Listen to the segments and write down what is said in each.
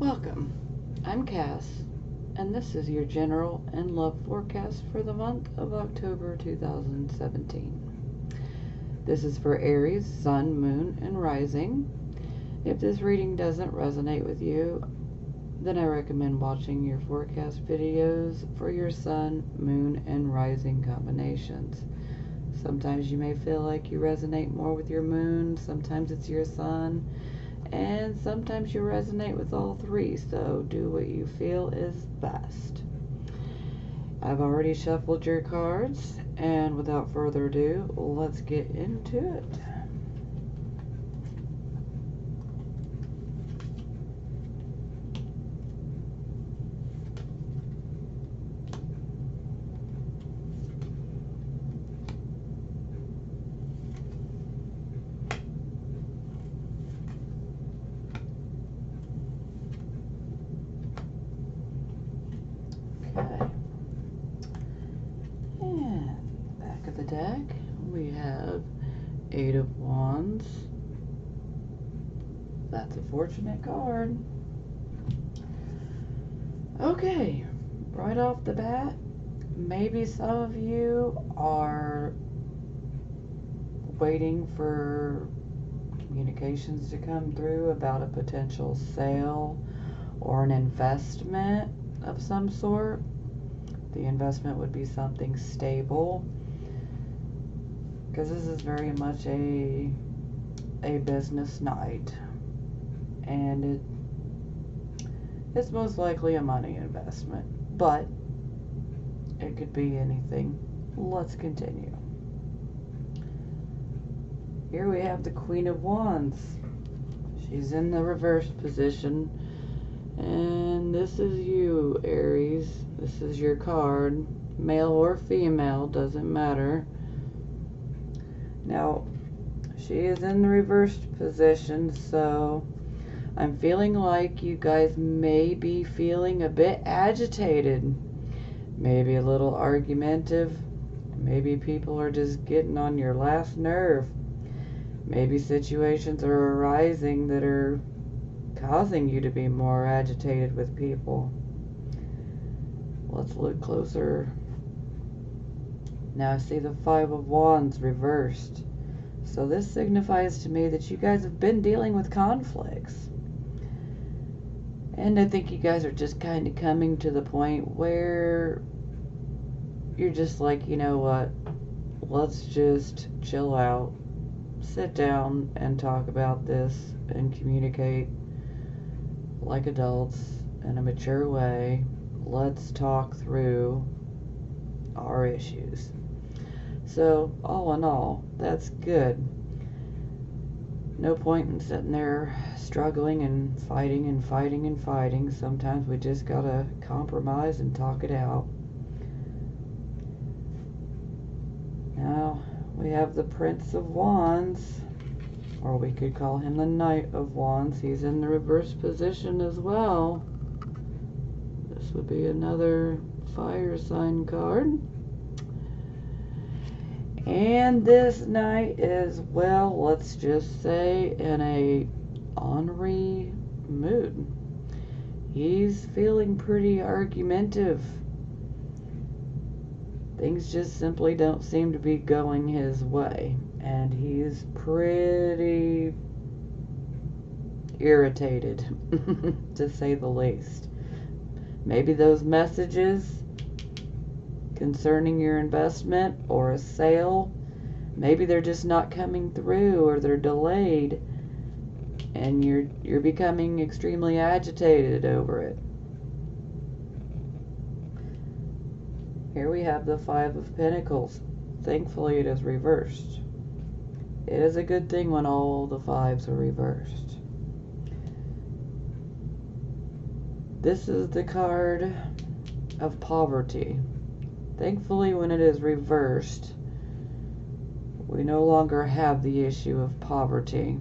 Welcome. I'm Cass, and this is your general and love forecast for the month of October 2017. This is for Aries, Sun, Moon, and Rising. If this reading doesn't resonate with you, then I recommend watching your forecast videos for your Sun, Moon, and Rising combinations. Sometimes you may feel like you resonate more with your Moon, sometimes it's your Sun, and sometimes you resonate with all three, so do what you feel is best. I've already shuffled your cards, and without further ado, let's get into it. Okay. And back of the deck, we have Eight of Wands. That's a fortunate card. Okay, right off the bat, maybe some of you are waiting for communications to come through about a potential sale or an investment of some sort. The investment would be something stable, because this is very much a business night, and it's most likely a money investment, but it could be anything. Let's continue. Here we have the Queen of Wands. She's in the reverse position, and this is you, Aries. This is your card, male or female, doesn't matter. Now, she is in the reversed position, so I'm feeling like you guys may be feeling a bit agitated, maybe a little argumentative, maybe people are just getting on your last nerve, maybe situations are arising that are causing you to be more agitated with people. Let's look closer. Now I see the Five of Wands reversed. So this signifies to me that you guys have been dealing with conflicts. And I think you guys are just kind of coming to the point where you're just like, you know what, let's just chill out, sit down and talk about this and communicate like adults in a mature way. Let's talk through our issues. So all in all, that's good. No point in sitting there struggling and fighting and fighting and fighting. Sometimes we just gotta compromise and talk it out. Now we have the Prince of Wands, or we could call him the Knight of Wands. He's in the reverse position as well. This would be another fire sign card. And this knight is, well, let's just say, in a ornery mood. He's feeling pretty argumentative. Things just simply don't seem to be going his way, and he's pretty irritated, to say the least. Maybe those messages concerning your investment or a sale, maybe they're just not coming through, or they're delayed, and you're becoming extremely agitated over it. Here we have the Five of Pentacles. Thankfully it is reversed. It is a good thing when all the fives are reversed. This is the card of poverty. Thankfully, when it is reversed, we no longer have the issue of poverty.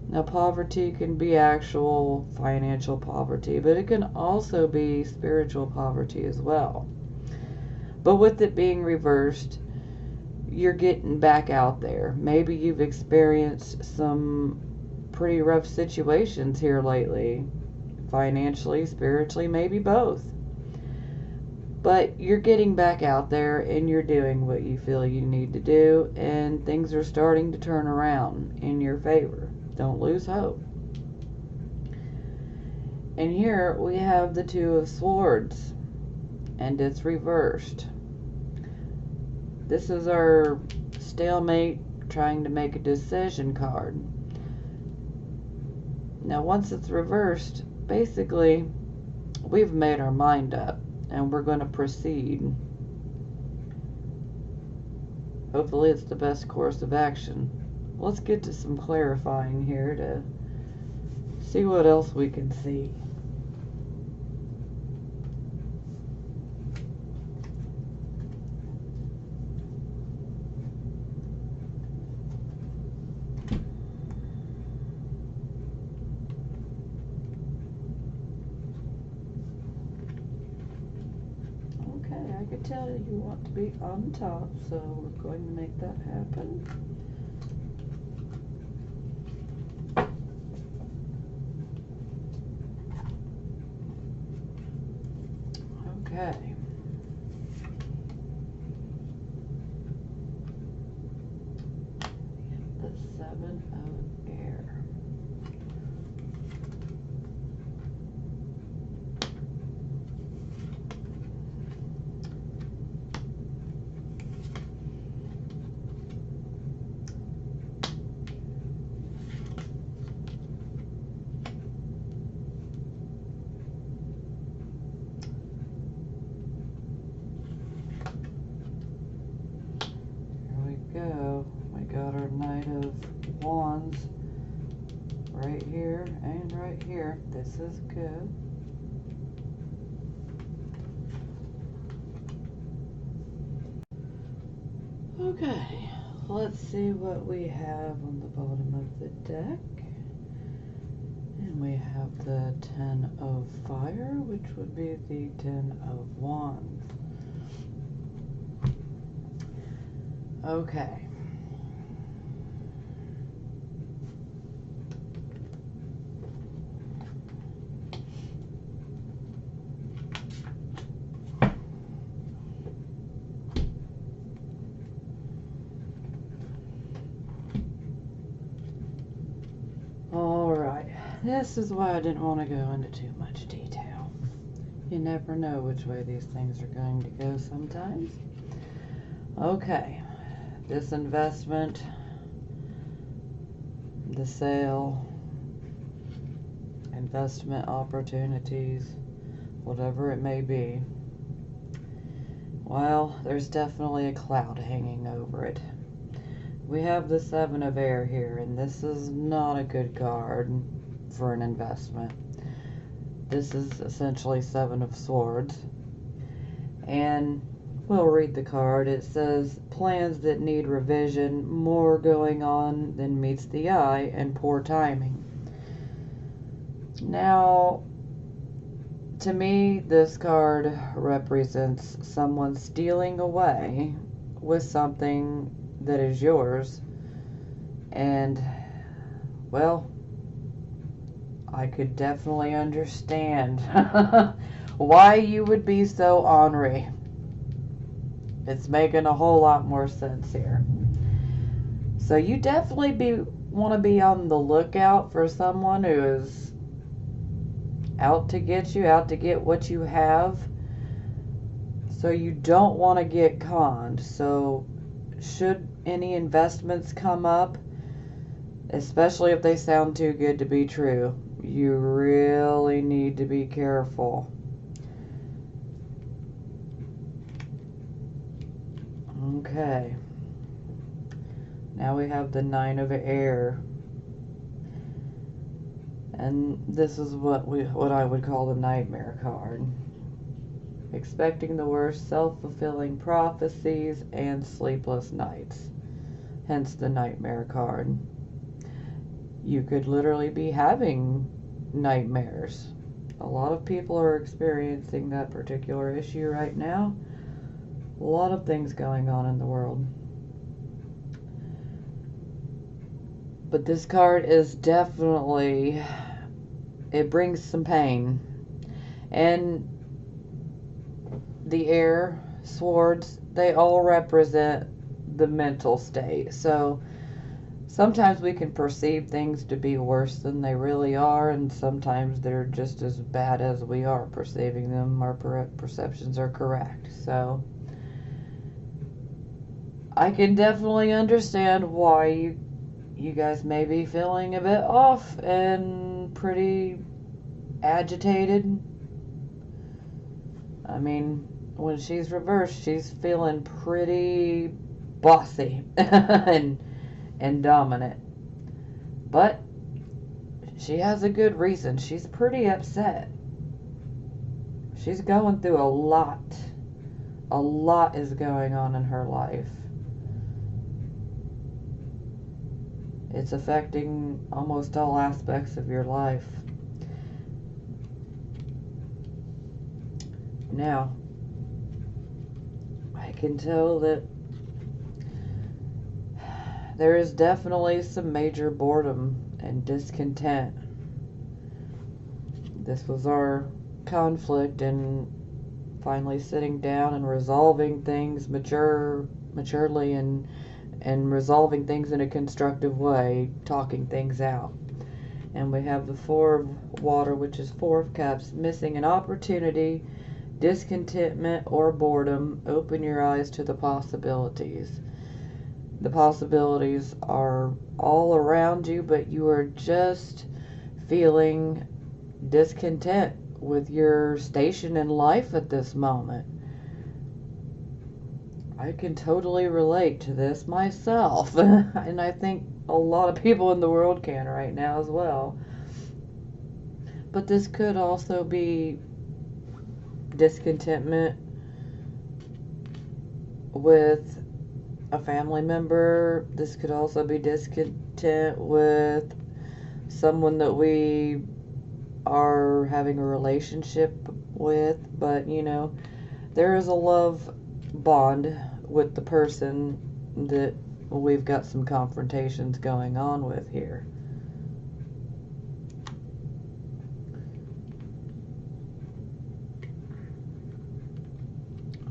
Now, poverty can be actual financial poverty, but it can also be spiritual poverty as well. But with it being reversed, you're getting back out there. Maybe you've experienced some pretty rough situations here lately. financially, spiritually, maybe both. But you're getting back out there and you're doing what you feel you need to do, and things are starting to turn around in your favor. Don't lose hope. And here we have the Two of Swords, and it's reversed. This is our stalemate, trying to make a decision card. Now, once it's reversed, basically, we've made our mind up, and we're going to proceed. Hopefully, it's the best course of action. Let's get to some clarifying here to see what else we can see. I could tell you want to be on top, so we're going to make that happen. Okay. The Seven of Air. Go. We got our Knight of Wands right here and right here. This is good. Okay, let's see what we have on the bottom of the deck. And we have the Ten of Fire, which would be the Ten of Wands. Okay. All right. This is why I didn't want to go into too much detail. You never know which way these things are going to go sometimes. Okay. This investment, the sale, investment opportunities, whatever it may be, well, there's definitely a cloud hanging over it. We have the Seven of Air here, and this is not a good card for an investment. This is essentially Seven of Swords, and we'll read the card. It says, plans that need revision, more going on than meets the eye, and poor timing. Now, to me, this card represents someone stealing away with something that is yours. And, well, I could definitely understand why you would be so ornery. It's making a whole lot more sense here. So you definitely want to be on the lookout for someone who is out to get you, out to get what you have. So you don't want to get conned. So should any investments come up, especially if they sound too good to be true, you really need to be careful. Okay. Now we have the Nine of Air. And this is what I would call the nightmare card. Expecting the worst, self-fulfilling prophecies, and sleepless nights. Hence the nightmare card. You could literally be having nightmares. A lot of people are experiencing that particular issue right now. A lot of things going on in the world. But this card is definitely it brings some pain. And the air, swords, they all represent the mental state. So sometimes we can perceive things to be worse than they really are, and sometimes they're just as bad as we are perceiving them. Our perceptions are correct. So I can definitely understand why you guys may be feeling a bit off and pretty agitated. I mean, when she's reversed, she's feeling pretty bossy and dominant. But she has a good reason. She's pretty upset. She's going through a lot. A lot is going on in her life. It's affecting almost all aspects of your life. Now, I can tell that there is definitely some major boredom and discontent. This was our conflict in finally sitting down and resolving things maturely and resolving things in a constructive way, talking things out. And we have the Four of Water, which is Four of Cups, missing an opportunity, discontentment, or boredom. Open your eyes to the possibilities. The possibilities are all around you, but you are just feeling discontent with your station in life at this moment. I can totally relate to this myself, and I think a lot of people in the world can right now as well. But this could also be discontentment with a family member. This could also be discontent with someone that we are having a relationship with, but you know, there is a love bond with the person that we've got some confrontations going on with here.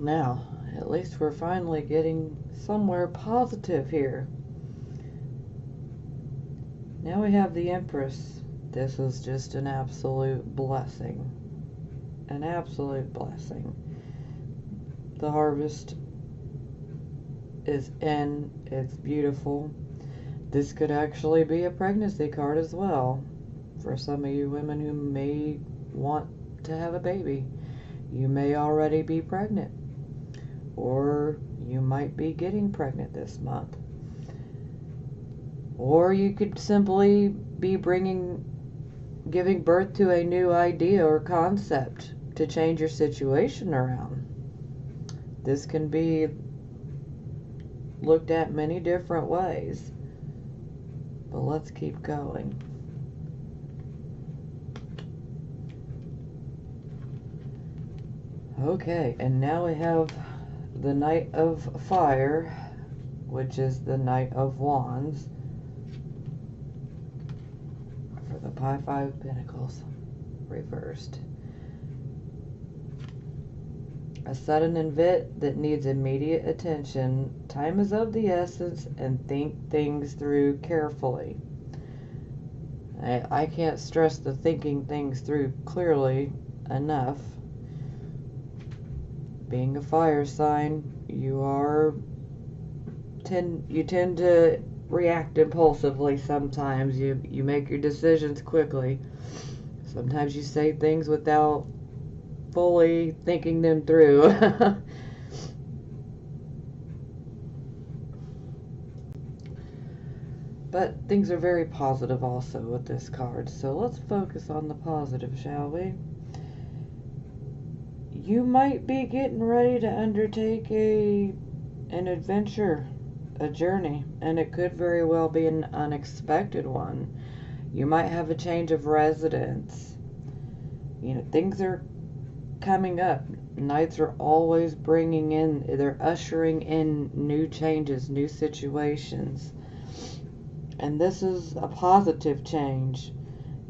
Now, at least we're finally getting somewhere positive here. Now we have the Empress. This is just an absolute blessing. An absolute blessing. The harvest is in. It's beautiful. This could actually be a pregnancy card as well for some of you women who may want to have a baby. You may already be pregnant, or you might be getting pregnant this month. Or you could simply be giving birth to a new idea or concept to change your situation around. This can be looked at many different ways. But let's keep going. Okay, and now we have the Knight of Fire, which is the Knight of Wands, for the Five of Pentacles reversed. A sudden event that needs immediate attention. Time is of the essence, and think things through carefully. I can't stress the thinking things through clearly enough. Being a fire sign, you tend to react impulsively sometimes. You make your decisions quickly. Sometimes you say things without fully thinking them through. But things are very positive also with this card. So let's focus on the positive, shall we? You might be getting ready to undertake an adventure, a journey, and it could very well be an unexpected one. You might have a change of residence. You know, things are coming up. Knights are always they're ushering in new changes, new situations. And this is a positive change.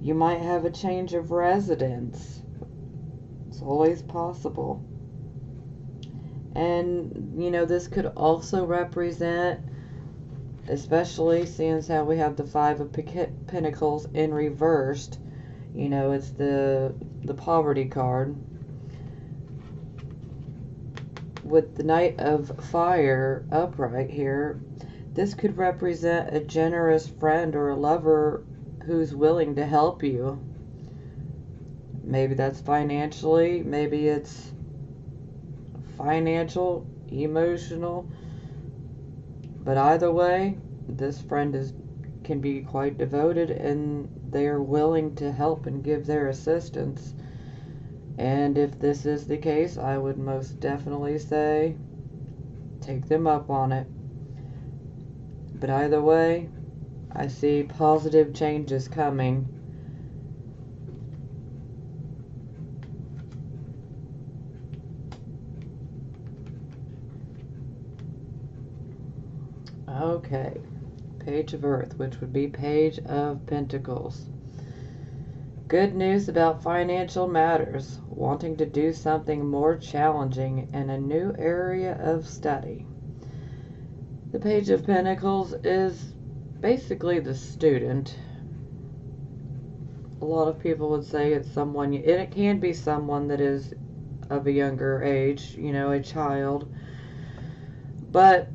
You might have a change of residence. It's always possible. And, this could also represent, especially seeing as how we have the Five of Pentacles in reversed, it's the poverty card. With the Knight of Fire upright here, this could represent a generous friend or a lover who's willing to help you. Maybe that's financially, maybe it's financial, emotional, but either way, this friend can be quite devoted, and they are willing to help and give their assistance. And if this is the case, I would most definitely say take them up on it. But either way, I see positive changes coming. Okay, Page of Earth, which would be Page of Pentacles. Good news about financial matters, wanting to do something more challenging in a new area of study. The Page of Pentacles is basically the student. A lot of people would say it's someone, and it can be someone that is of a younger age, a child. But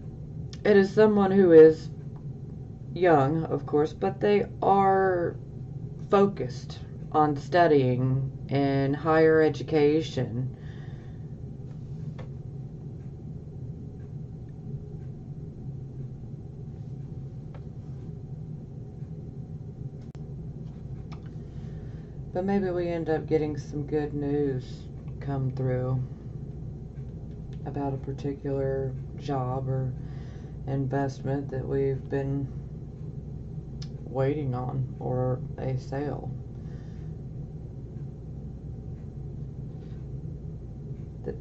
it is someone who is young, of course, but they are focused on studying and higher education. But maybe we end up getting some good news come through about a particular job or investment that we've been waiting on, or a sale.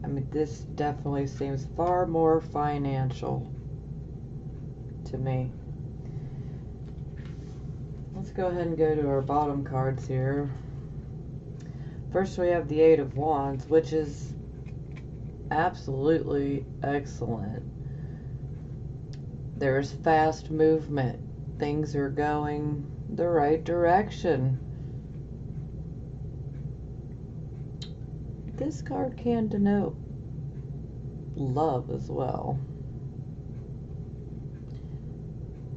I mean, this definitely seems far more financial to me. Let's go ahead and go to our bottom cards here. First, we have the Eight of Wands, which is absolutely excellent. There's fast movement. Things are going the right direction. This card can denote love as well.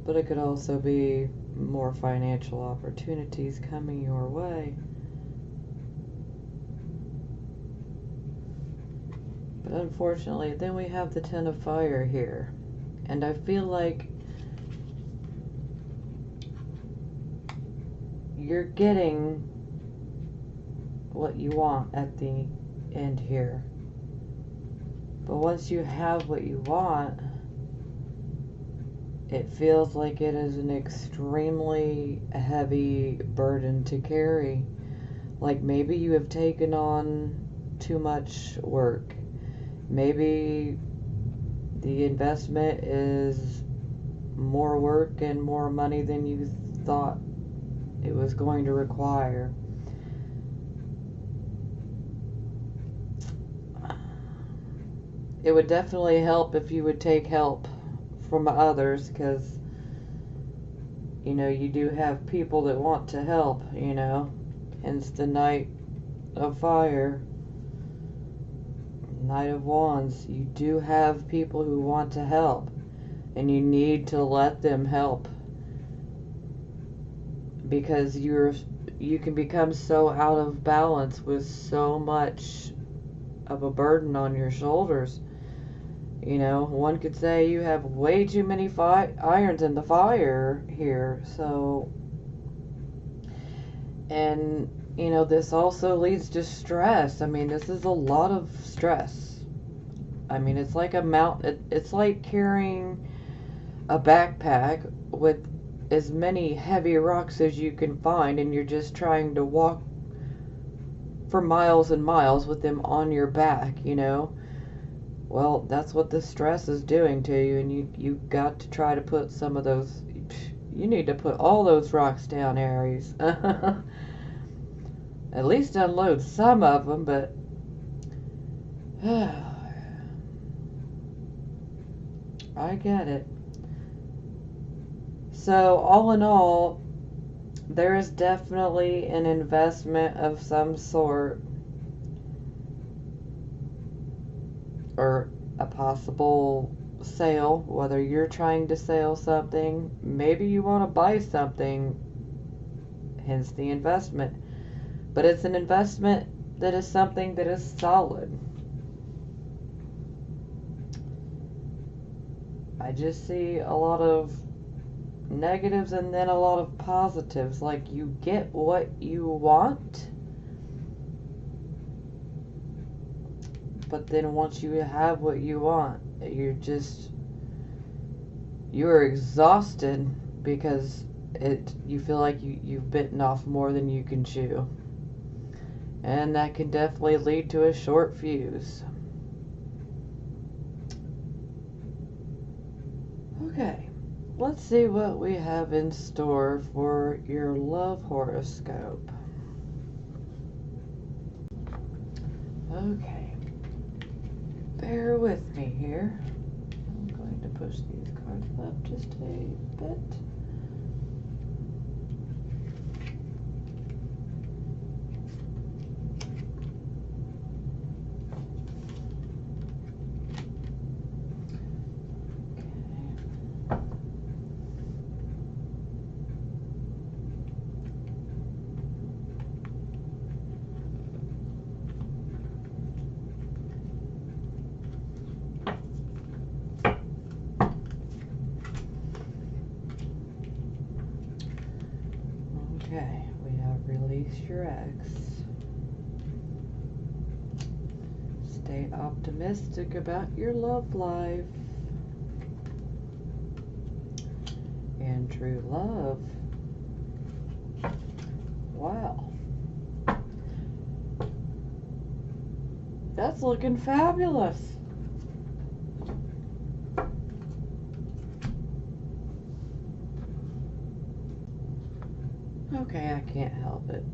But it could also be more financial opportunities coming your way. But unfortunately, then we have the Ten of Fire here. And I feel like you're getting what you want at the end here. But once you have what you want, it feels like it is an extremely heavy burden to carry. Like maybe you have taken on too much work. Maybe the investment is more work and more money than you thought it was going to require. It would definitely help if you would take help from others, because you do have people that want to help, hence the Knight of Fire, Knight of Wands. You do have people who want to help, and you need to let them help, because you can become so out of balance with so much of a burden on your shoulders. One could say you have way too many irons in the fire here. So, and this also leads to stress. I mean, this is a lot of stress. I mean, it's like it's like carrying a backpack with as many heavy rocks as you can find, and you're just trying to walk for miles and miles with them on your back, Well, that's what the stress is doing to you, and you got to try to put some of those, you need to put all those rocks down, Aries. at least unload some of them, but I get it. So, all in all, there is definitely an investment of some sort, or a possible sale, whether you're trying to sell something, maybe you want to buy something, hence the investment. But it's an investment that is something that is solid. I just see a lot of negatives and then a lot of positives. Like, you get what you want, but then once you have what you want, you're exhausted because you feel like you've bitten off more than you can chew. And that can definitely lead to a short fuse. Okay, let's see what we have in store for your love horoscope. Okay, bear with me here. I'm going to push these cards up just a bit. Okay, we have released your ex. Stay optimistic about your love life. And true love. Wow. That's looking fabulous. Okay, I can't help it.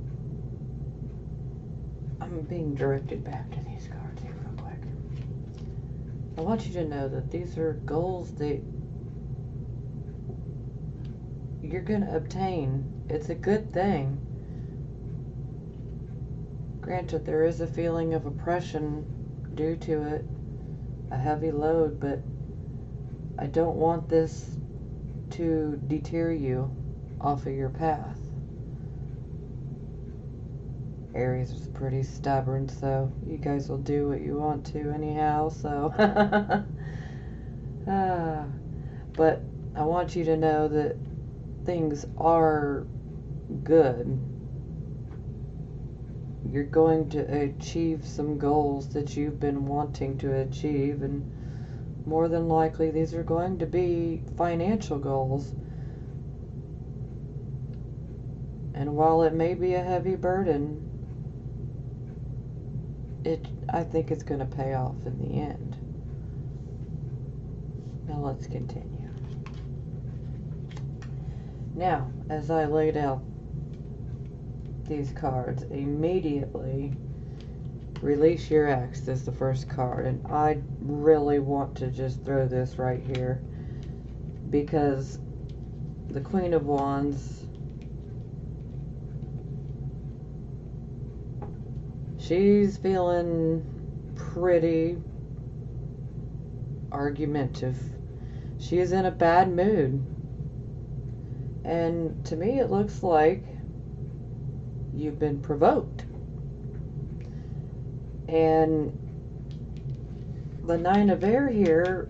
I'm being directed back to these cards here real quick. I want you to know that these are goals that you're going to obtain. It's a good thing. Granted, there is a feeling of oppression due to it, a heavy load, but I don't want this to deter you off of your path. Aries is pretty stubborn, so you guys will do what you want to anyhow, so. But I want you to know that things are good. You're going to achieve some goals that you've been wanting to achieve, and more than likely these are going to be financial goals. And while it may be a heavy burden, I think it's going to pay off in the end. Now let's continue. Now, as I laid out these cards, immediately release your ex is the first card. And I really want to just throw this right here, because the Queen of Wands, she's feeling pretty argumentative. She is in a bad mood. And to me, it looks like you've been provoked. And the Nine of Air here,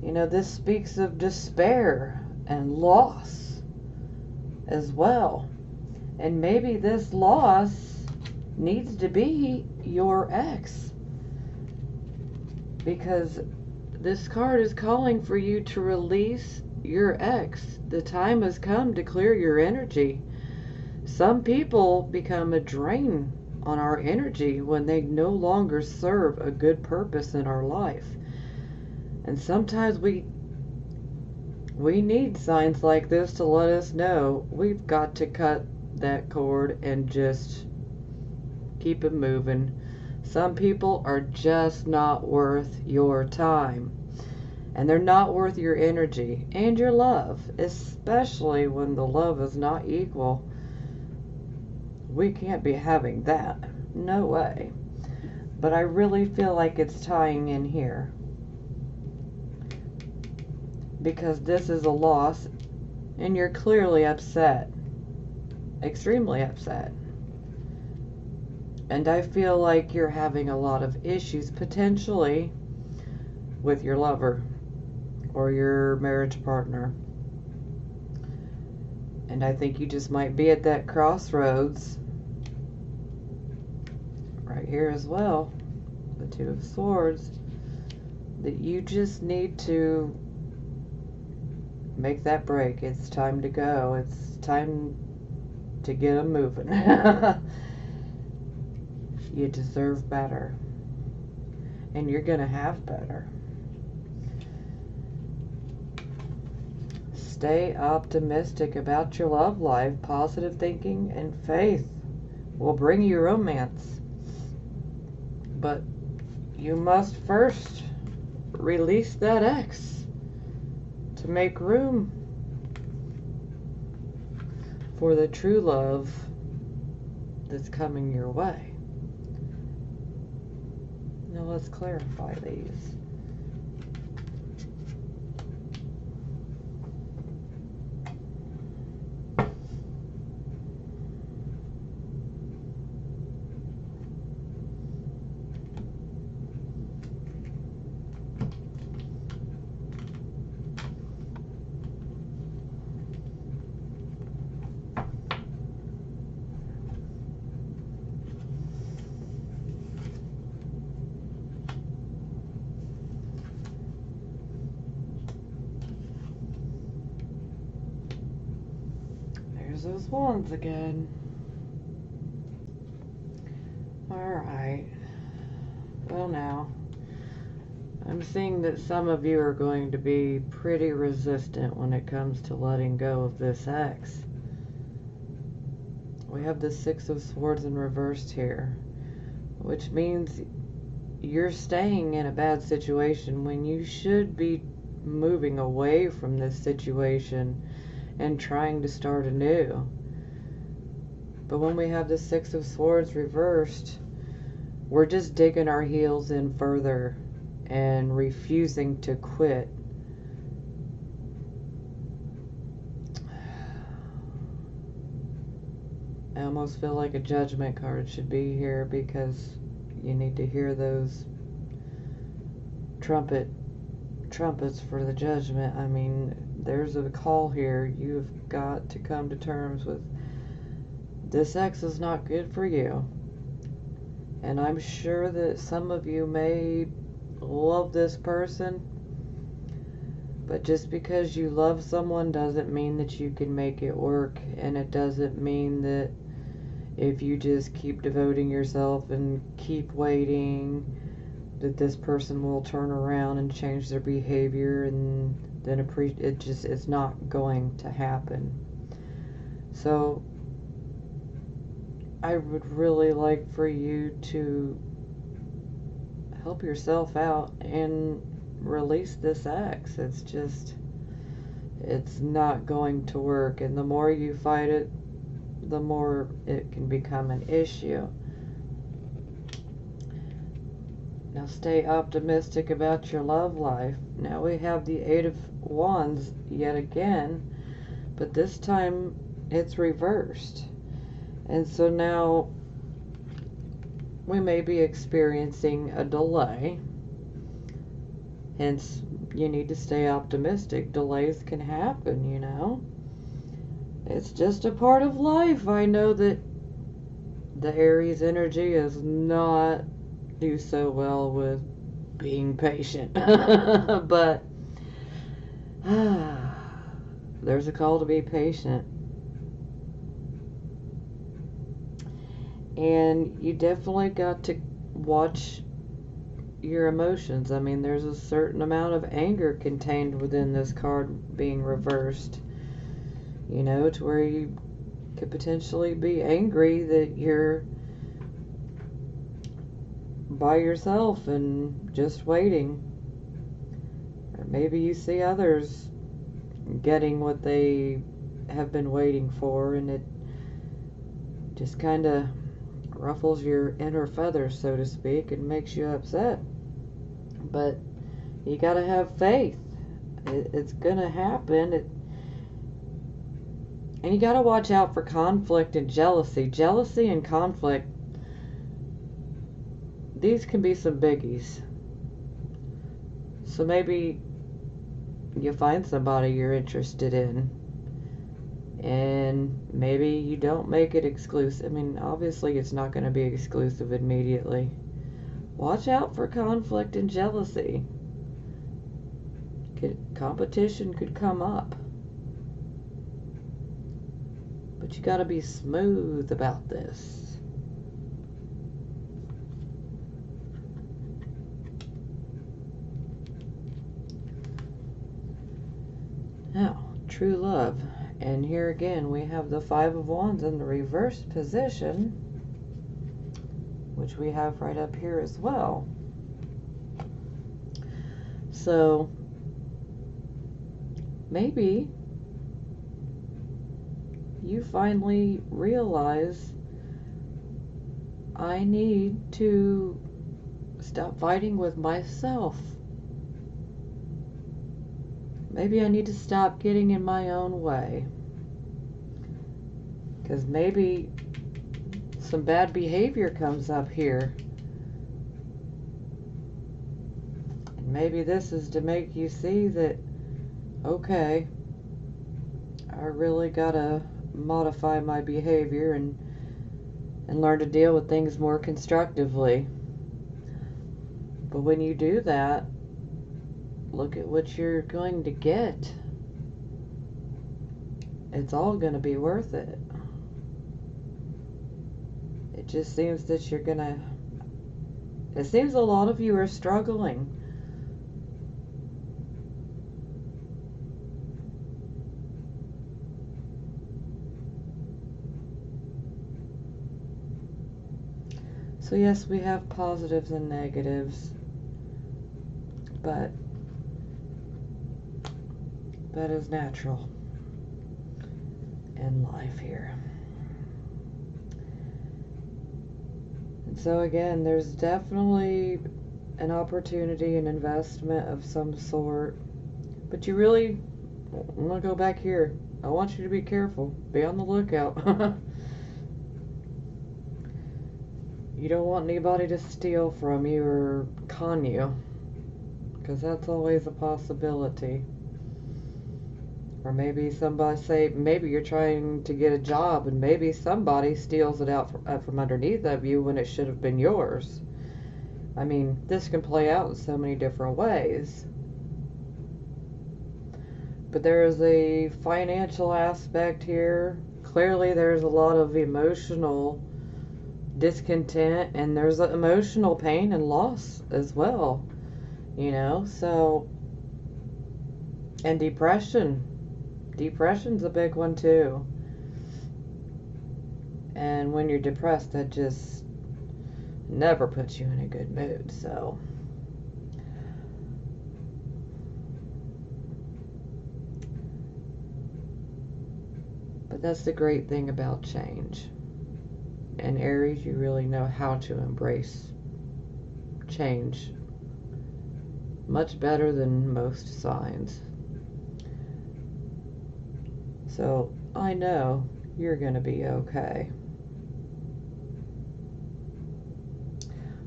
you know, this speaks of despair and loss as well. And maybe this loss needs to be your ex, because this card is calling for you to release your ex. The time has come to clear your energy. Some people become a drain on our energy when they no longer serve a good purpose in our life. And sometimes we need signs like this to let us know we've got to cut that cord and just keep it moving. Some people are just not worth your time. And they're not worth your energy and your love, especially when the love is not equal. We can't be having that. No way. But I really feel like it's tying in here, because this is a loss and you're clearly upset. Extremely upset. And I feel like you're having a lot of issues potentially with your lover or your marriage partner. And I think you just might be at that crossroads right here as well, the Two of Swords, that you just need to make that break. It's time to go. It's time to get them moving. You deserve better, and you're gonna have better. Stay optimistic about your love life. Positive thinking and faith will bring you romance. But you must first release that ex to make room for the true love that's coming your way. Now let's clarify these. Those wands again. Alright. Well, now, I'm seeing that some of you are going to be pretty resistant when it comes to letting go of this ex. We have the Six of Swords in reversed here, which means you're staying in a bad situation when you should be moving away from this situation and trying to start anew. But when we have the Six of Swords reversed, we're just digging our heels in further and refusing to quit. I almost feel like a judgment card should be here, because you need to hear those trumpets for the judgment. I mean, there's a call here. You've got to come to terms with this ex is not good for you. And I'm sure that some of you may love this person, but just because you love someone doesn't mean that you can make it work. And it doesn't mean that if you just keep devoting yourself and keep waiting, that this person will turn around and change their behavior, and then it's not going to happen. So I would really like for you to help yourself out and release this ex. It's not going to work, and the more you fight it, the more it can become an issue. Now stay optimistic about your love life. Now we have the Eight of Wands yet again, but this time it's reversed. And so now we may be experiencing a delay. Hence, you need to stay optimistic. Delays can happen, you know. It's just a part of life. I know that the Aries energy is not do so well with being patient. But there's a call to be patient. And you definitely got to watch your emotions. I mean, there's a certain amount of anger contained within this card being reversed. You know, to where you could potentially be angry that you're by yourself and just waiting. Or maybe you see others getting what they have been waiting for, and it just kind of ruffles your inner feathers, so to speak, and makes you upset. But you gotta have faith. It's gonna happen. And you gotta watch out for conflict and jealousy. Jealousy and conflict, these can be some biggies. So maybe you find somebody you're interested in, and maybe you don't make it exclusive. I mean, obviously it's not going to be exclusive immediately. Watch out for conflict and jealousy. Competition could come up. But you got to be smooth about this. Now, true love. And here again, we have the Five of Wands in the reverse position, which we have right up here as well. So, maybe you finally realize, I need to stop fighting with myself. Maybe I need to stop getting in my own way. Because maybe some bad behavior comes up here. And maybe this is to make you see that, okay, I really gotta modify my behavior and learn to deal with things more constructively. But when you do that, look at what you're going to get. It's all going to be worth it. It just seems that you're going to... It seems a lot of you are struggling. So yes, we have positives and negatives, but that is natural in life here. And so again, there's definitely an opportunity, an investment of some sort, but you really want to go back here. I want you to be careful. Be on the lookout. You don't want anybody to steal from you or con you, because that's always a possibility. Or maybe somebody, say, maybe you're trying to get a job and maybe somebody steals it out from underneath of you when it should have been yours. I mean, this can play out in so many different ways. But there is a financial aspect here. Clearly there's a lot of emotional discontent, and there's emotional pain and loss as well, you know. So, and depression's a big one too. And when you're depressed, that just never puts you in a good mood. So but that's the great thing about change. And Aries, you really know how to embrace change much better than most signs. So I know you're going to be okay.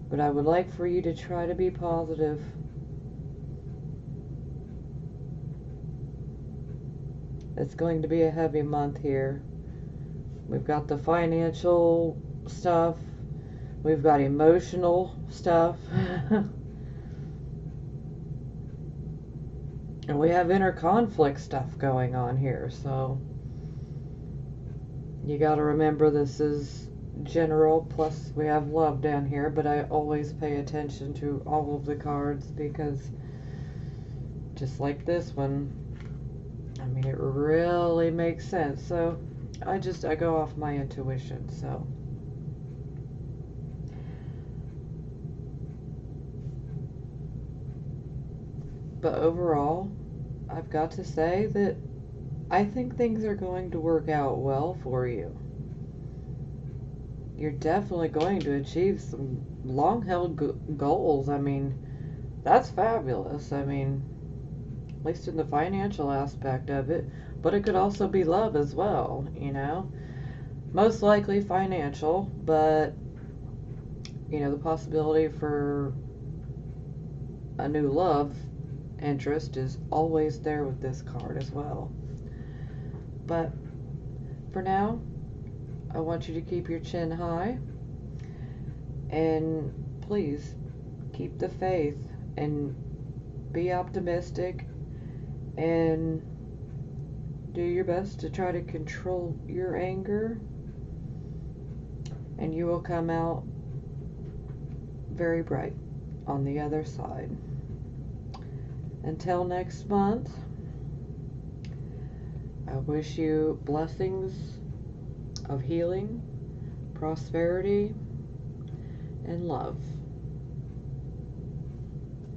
But I would like for you to try to be positive. It's going to be a heavy month here. We've got the financial stuff. We've got emotional stuff. And we have inner conflict stuff going on here. So you got to remember this is general, plus we have love down here. But I always pay attention to all of the cards, because just like this one, I mean, it really makes sense. So I go off my intuition, so. But overall, I've got to say that I think things are going to work out well for you. You're definitely going to achieve some long held goals. I mean, that's fabulous. I mean, at least in the financial aspect of it, but it could also be love as well, you know? Most likely financial, but, you know, the possibility for a new love interest is always there with this card as well. But for now, I want you to keep your chin high and please keep the faith and be optimistic and do your best to try to control your anger, and you will come out very bright on the other side. Until next month, I wish you blessings of healing, prosperity, and love.